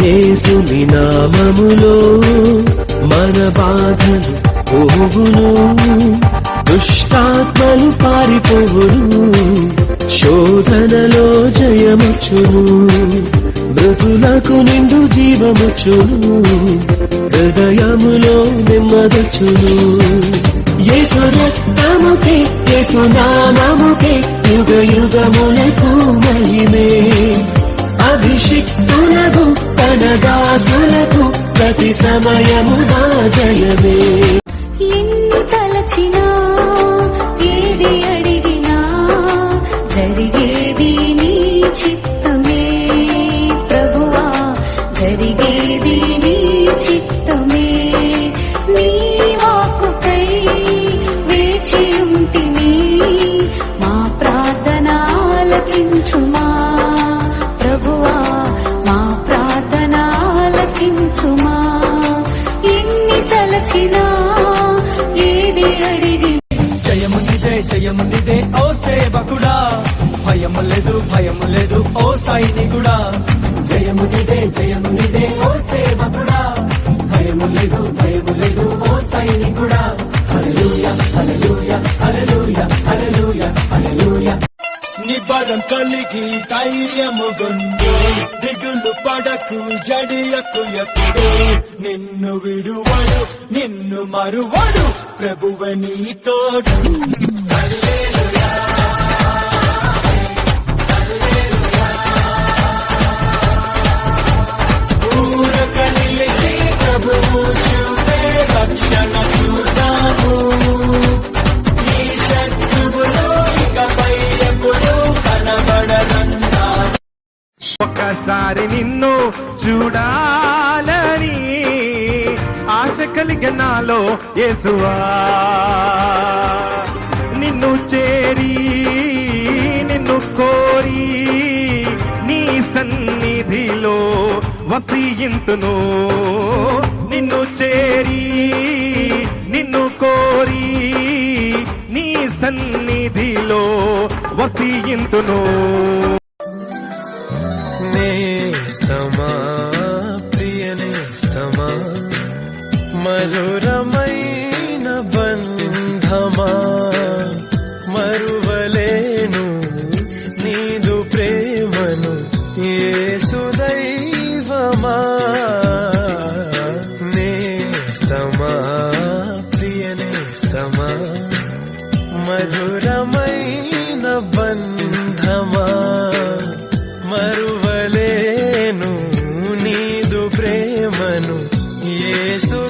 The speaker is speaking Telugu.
యేసుని నామములో మన బాధలు పోవును, దుష్టాత్మలు పారిపోవును, శోధనలో జయముచ్చును, మృతులకు నిండు జీవముచ్చును, హృదయములో నెమ్మదొచ్చును. యేసు రక్తముకే యేసు నామముకే యుగ యుగములకు మహిమే, అభిషిక్తులకు తన దాసులకు ప్రతి సమయముగా జయమే. ఎన్ని తలచినా ఏది అడిగినా జరిగేది నీ చిత్తమే ప్రభువా, జరిగేది నీ చిత్తమే. నీ వాక్కుకై వేచి ఉంటిని, మా ప్రార్థన ఆలకించుమా ప్రభువా, మా ప్రార్థన ఆలకించుమా. ఎన్ని తలచినా ఏది అడిగి జయము నిదే ఓ సేవకుడా, భయము లేదు ఓ సైనికుడా. జయము నిదే ఓ సేవకుడా, భయము లేదు ఓ సైనికుడా. హల్లెలూయా హల్లెలూయా హల్లెలూయా హల్లెలూయా హల్లెలూయా. నిబరం కలిగి ధైర్యముగొందు, దిగులు పడకు జడియకు ఎప్పుడు, నిన్ను విడువడు నిన్ను మరువడు ప్రభువే నీ తోడు. హల్లెలూయా ఊరక నిలిచి ప్రభువు చూపే రక్షణ చూద్దాము, ఈ శత్రువులు ఇకపై ఎప్పుడు కనబడరంతా. ఒక్కసారి నిన్ను చూడాలని ఆశ కలిగే నాలో యేసువా, నిన్ను చేరి నిన్ను కోరి నీ సన్నిధిలో వసింతును, నిన్ను చేరి నిన్ను కోరి నీ సన్నిధిలో వసింతును. నేస్తమా ప్రియ నేస్తమా, మధురమైన బంధమా, మరువలేను నీదు ప్రేమను యేసు దైవమా. నేస్తమా ప్రియ నేస్తమా, మధురమైన బంధమా, మరువలేను నీదు ప్రేమను యేసు